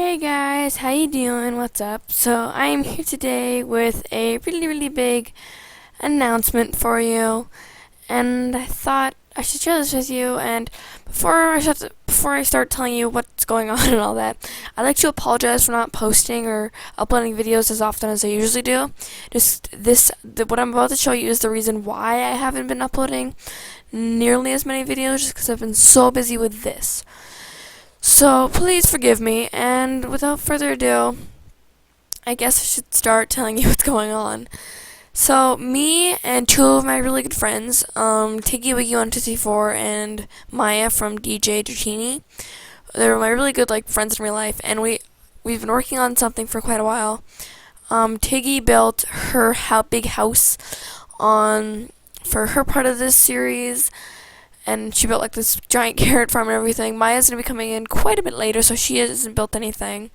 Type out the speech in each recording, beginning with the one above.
Hey guys, how you doing? What's up? So I am here today with a really big announcement for you, and I thought I should share this with you. And before I start telling you what's going on and all that, I'd like to apologize for not posting or uploading videos as often as I usually do. What I'm about to show you is the reason why I haven't been uploading nearly as many videos, just because I've been so busy with this. So please forgive me, and without further ado, I guess I should start telling you what's going on. So me and two of my really good friends, Tiggy Wiggy 154 and Maya from DJ Dratini, they're my really good friends in real life, and we've been working on something for quite a while. Tiggy built her big house for her part of this series, and she built this giant carrot farm and everything. Maya's gonna be coming in quite a bit later, so she hasn't built anything.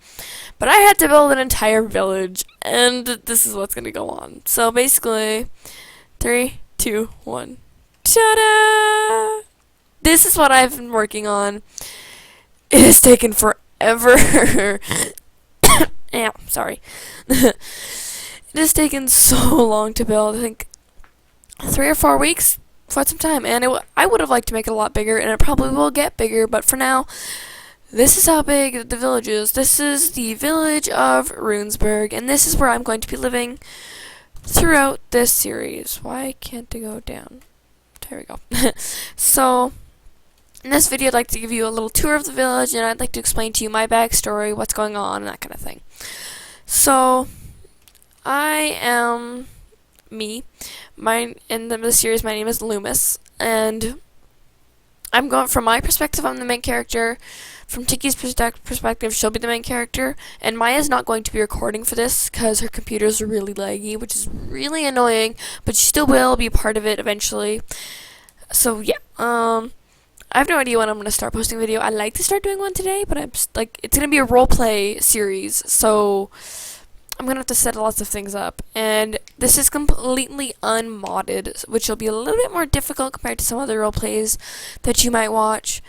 But I had to build an entire village, and this is what's gonna go on. So basically, 3, 2, 1. Ta-da! This is what I've been working on. It has taken forever. Yeah, sorry. It has taken so long to build. I think 3 or 4 weeks. Quite some time, and I would have liked to make it a lot bigger, and it probably will get bigger, but for now, this is how big the village is. This is the village of Ruensbourgh, and this is where I'm going to be living throughout this series. Why can't it go down? There we go. So, in this video, I'd like to give you a little tour of the village, and I'd like to explain to you my backstory, what's going on, and that kind of thing. So, I am me. In the series, my name is Loomis, and I'm going from my perspective. I'm the main character. From Tiki's perspective, she'll be the main character, and Maya's not going to be recording for this because her computer's really laggy, which is really annoying, but she still will be part of it eventually. So yeah, I have no idea when I'm gonna start posting a video. I'd like to start doing one today, but it's gonna be a roleplay series, so I'm gonna have to set lots of things up, and this is completely unmodded, which will be a little bit more difficult compared to some other role plays that you might watch.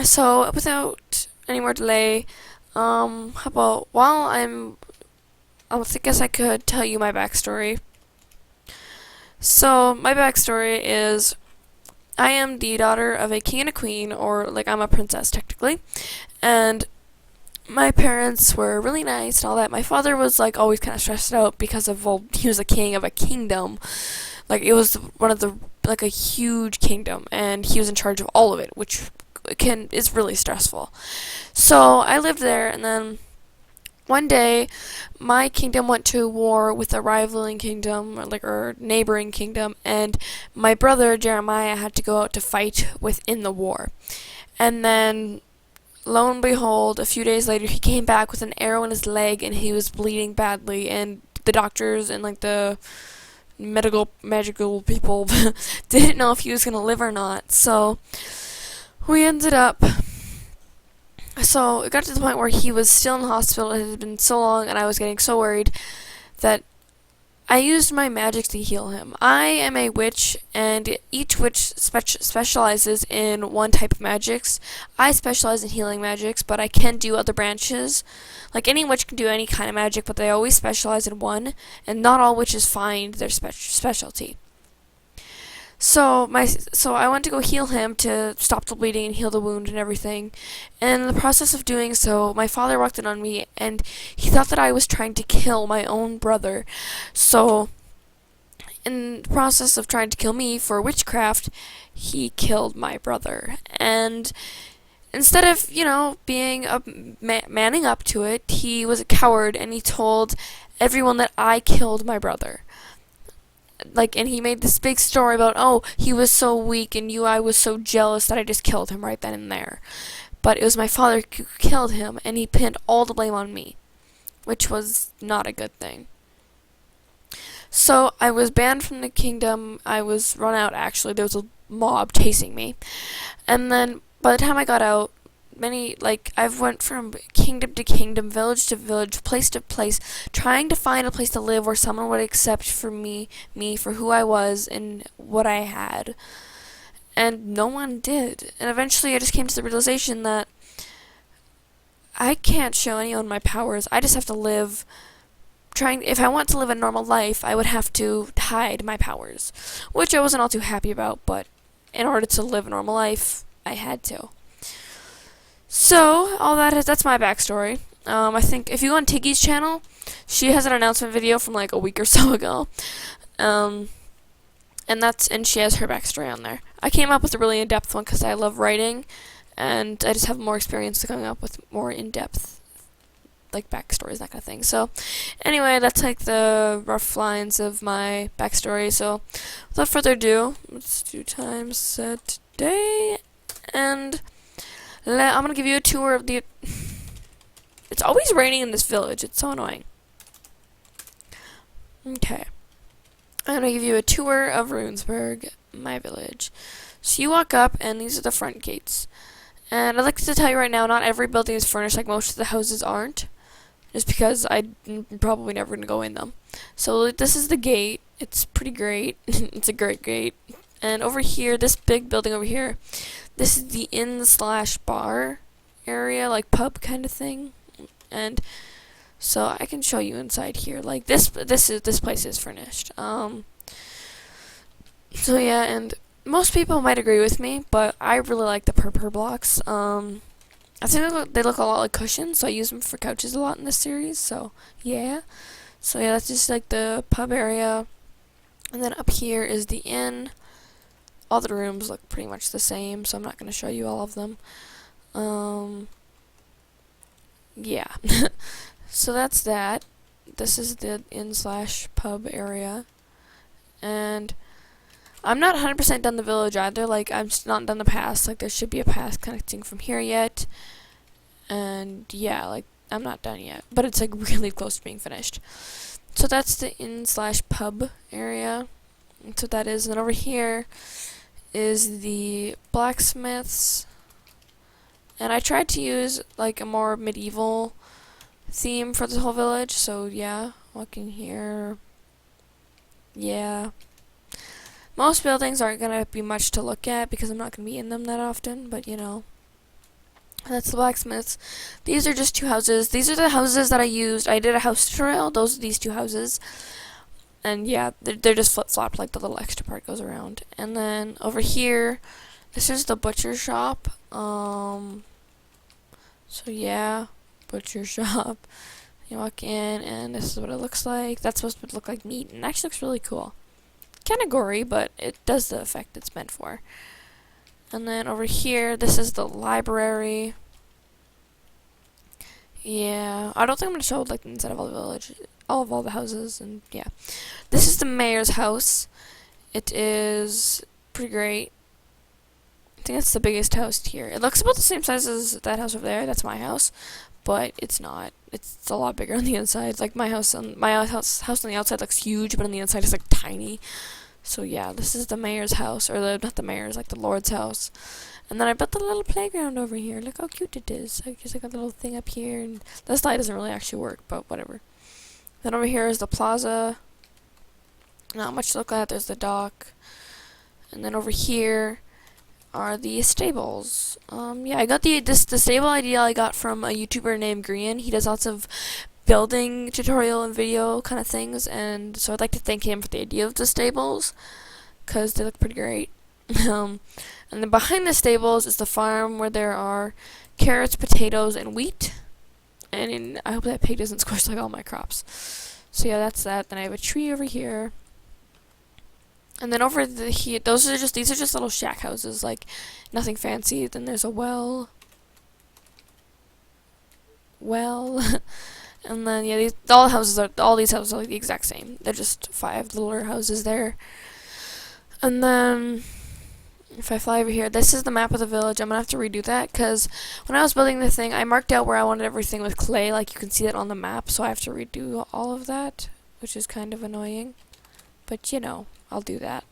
So without any more delay, how about I guess I could tell you my backstory. So my backstory is I am the daughter of a king and a queen, or I'm a princess technically, and my parents were really nice and all that. My father was always kind of stressed out because of, he was a king of a kingdom. It was one of a huge kingdom, and he was in charge of all of it, which is really stressful. So I lived there, and then one day my kingdom went to war with a rivaling kingdom, or neighboring kingdom, and my brother Jeremiah had to go out to fight within the war. And then lo and behold, a few days later, he came back with an arrow in his leg, and he was bleeding badly, and the doctors and the magical people didn't know if he was gonna live or not. So it got to the point where he was still in the hospital. It had been so long, and I was getting so worried that I used my magic to heal him. I am a witch, and each witch specializes in one type of magics. I specialize in healing magics, but I can do other branches. Any witch can do any kind of magic, but they always specialize in one, and not all witches find their specialty. So I went to go heal him to stop the bleeding and heal the wound and everything. And in the process of doing so, my father walked in on me, and he thought that I was trying to kill my own brother. So in the process of trying to kill me for witchcraft, he killed my brother. And instead of, being manning up to it, he was a coward, and he told everyone that I killed my brother. And he made this big story about, oh, he was so weak, and I was so jealous that I just killed him right then and there. But it was my father who killed him, and he pinned all the blame on me, which was not a good thing. So I was banned from the kingdom. I was run out, actually. There was a mob chasing me. And then by the time I got out, I've went from kingdom to kingdom, village to village, place to place, trying to find a place to live where someone would accept me for who I was and what I had. And no one did. And eventually I just came to the realization that I can't show anyone my powers. I just have to live if I want to live a normal life, I would have to hide my powers, which I wasn't all too happy about, but in order to live a normal life, I had to. So, that's my backstory. I think if you go on Tiggy's channel, she has an announcement video from like a week or so ago. And she has her backstory on there. I came up with a really in-depth one because I love writing, and I just have more experience coming up with more in-depth like backstories, that kind of thing. So anyway, that's like the rough lines of my backstory. So without further ado, let's do time set today, and I'm gonna give you a tour of the. It's always raining in this village. It's so annoying. Okay, I'm gonna give you a tour of Ruensbourgh, my village. So you walk up, and these are the front gates. And I'd like to tell you right now, not every building is furnished, like most of the houses aren't. Just because I'm probably never going to go in them. So this is the gate. It's pretty great. It's a great gate. And over here, this big building over here, this is the inn/bar area, like pub kind of thing. And so I can show you inside here. Like this place is furnished. So yeah, and most people might agree with me, but I really like the purple blocks. I think they look a lot like cushions, so I use them for couches a lot in this series, so yeah. So yeah, that's just like the pub area. And then up here is the inn. All the rooms look pretty much the same, so I'm not going to show you all of them. Yeah. So that's that. This is the inn/pub area. And I'm not 100% done the village either. Like, I'm not done the path. Like, there should be a path connecting from here yet. And yeah, like, I'm not done yet. But it's like really close to being finished. So that's the inn/pub area. That's what that is. And then over here is the blacksmiths. And I tried to use like a more medieval theme for the whole village. So yeah, walking here. Yeah. Most buildings aren't going to be much to look at because I'm not going to be in them that often, but you know. That's the blacksmiths. These are just two houses. These are the houses that I used. I did a house tutorial. Those are these two houses. And yeah, they're just flip-flopped, like the little extra part goes around. And then over here, this is the butcher shop. So yeah, butcher shop. You walk in, and this is what it looks like. That's supposed to look like meat, and it actually looks really cool. Kind of gory, but it does the effect it's meant for. And then over here, this is the library. Yeah, I don't think I'm going to show like the inside of all the houses, and yeah. This is the mayor's house. It is pretty great. I think it's the biggest house here. It looks about the same size as that house over there. That's my house, but it's not. It's a lot bigger on the inside. Like my house on the outside looks huge, but on the inside it's like tiny. So yeah, this is the mayor's house, or not the mayor's, like the lord's house. And then I built a little playground over here. Look how cute it is. Like there's like a little thing up here, and the slide doesn't really actually work, but whatever. Then over here is the plaza. Not much to look at. There's the dock, and then over here are the stables. Yeah, I got the stable idea I got from a YouTuber named Green. He does lots of building tutorial and video kind of things, and so I'd like to thank him for the idea of the stables, because they look pretty great. And then behind the stables is the farm where there are carrots, potatoes, and wheat. And I hope that pig doesn't squish like all my crops. So yeah, that's that. Then I have a tree over here. And then over here, these are just little shack houses, like nothing fancy. Then there's a well. And then yeah, all these houses are like the exact same. They're just 5 littler houses there. And then if I fly over here, this is the map of the village. I'm gonna have to redo that because when I was building the thing, I marked out where I wanted everything with clay, like you can see that on the map. So I have to redo all of that, which is kind of annoying. But you know, I'll do that.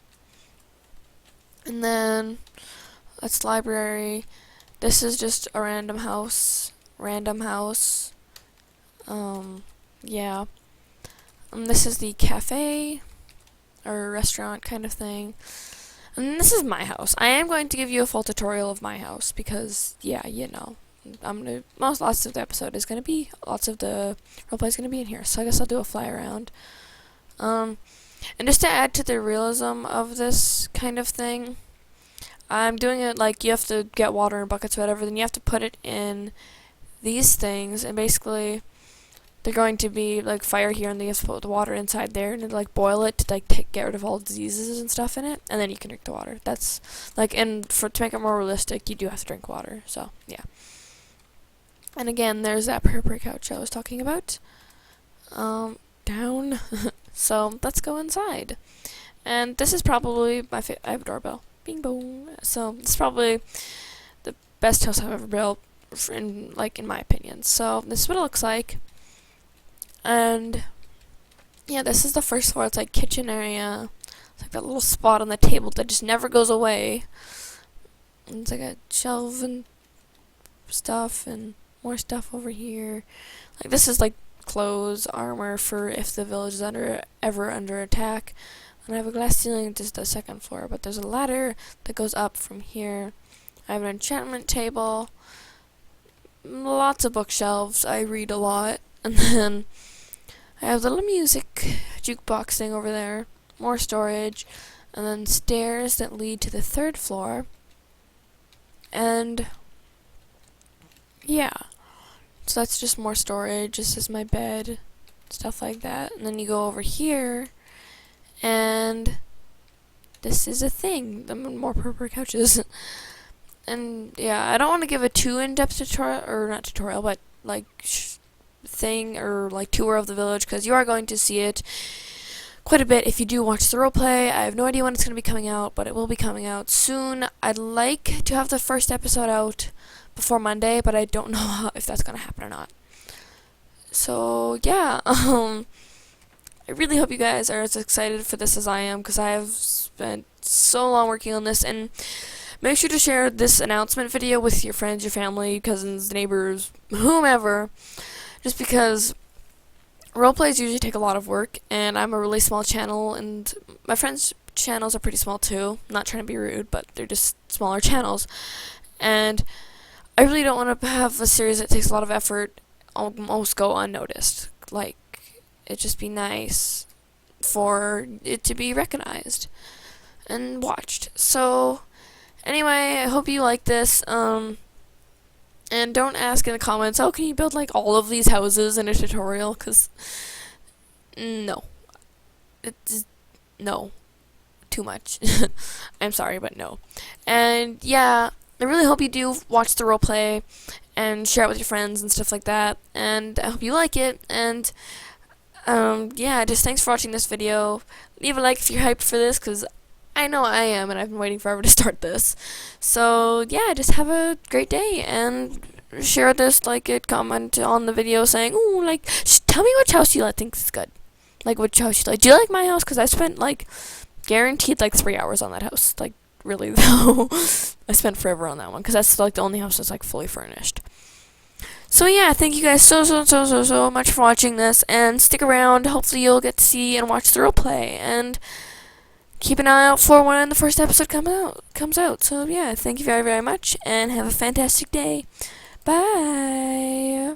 And then that's library. This is just a random house. Yeah. This is the cafe or restaurant kind of thing. And this is my house. I am going to give you a full tutorial of my house because, yeah, you know, lots of the episode is gonna be, lots of the roleplay is gonna be in here. So I guess I'll do a fly around. And just to add to the realism of this kind of thing, I'm doing it like you have to get water in buckets or whatever, then you have to put it in these things, and basically they're going to be like fire here, and you have to put the water inside there and like boil it to like get rid of all diseases and stuff in it, and then you can drink the water. That's like, and to make it more realistic, you do have to drink water. So yeah. And again, there's that purple couch I was talking about. Down. So let's go inside. And this is probably I have a doorbell. Bing bong. So it's probably the best house I've ever built, in my opinion. So this is what it looks like. And yeah, this is the first floor. It's like kitchen area. It's like that little spot on the table that just never goes away. And it's like a shelf and stuff and more stuff over here. Like this is like clothes, armor for if the village is ever under attack. And I have a glass ceiling to the second floor, but there's a ladder that goes up from here. I have an enchantment table, lots of bookshelves. I read a lot. And then I have the little music jukebox thing over there, more storage, and then stairs that lead to the third floor. And yeah, so that's just more storage. This is my bed, stuff like that. And then you go over here, and this is a thing. More purple couches. And yeah, I don't want to give a too in-depth tutorial, or not tutorial, but like thing or like tour of the village, because you are going to see it quite a bit if you do watch the roleplay. I have no idea when it's going to be coming out, but it will be coming out soon. I'd like to have the first episode out before Monday, but I don't know if that's going to happen or not. So yeah, I really hope you guys are as excited for this as I am, because I have spent so long working on this. And make sure to share this announcement video with your friends, your family, cousins, neighbors, whomever, just because roleplays usually take a lot of work, and I'm a really small channel, and my friends' channels are pretty small too. I'm not trying to be rude, but they're just smaller channels. And I really don't want to have a series that takes a lot of effort almost go unnoticed. Like, it'd just be nice for it to be recognized and watched. So anyway, I hope you like this. And don't ask in the comments, oh, can you build like all of these houses in a tutorial? Because no. It's no. Too much. I'm sorry, but no. And yeah, I really hope you do watch the roleplay and share it with your friends and stuff like that. And I hope you like it. And yeah, just thanks for watching this video. Leave a like if you're hyped for this, because I know I am, and I've been waiting forever to start this. So yeah, just have a great day, and share this, like it, comment on the video saying, ooh, like, tell me which house you think is good. Like, which house you like. Do you like my house? Because I spent, like, guaranteed, like, 3 hours on that house. Like, really, though. I spent forever on that one, because that's, like, the only house that's, like, fully furnished. So yeah, thank you guys so much for watching this, and stick around. Hopefully you'll get to see and watch the roleplay, and keep an eye out for when the first episode comes out. So yeah, thank you very much, and have a fantastic day. Bye.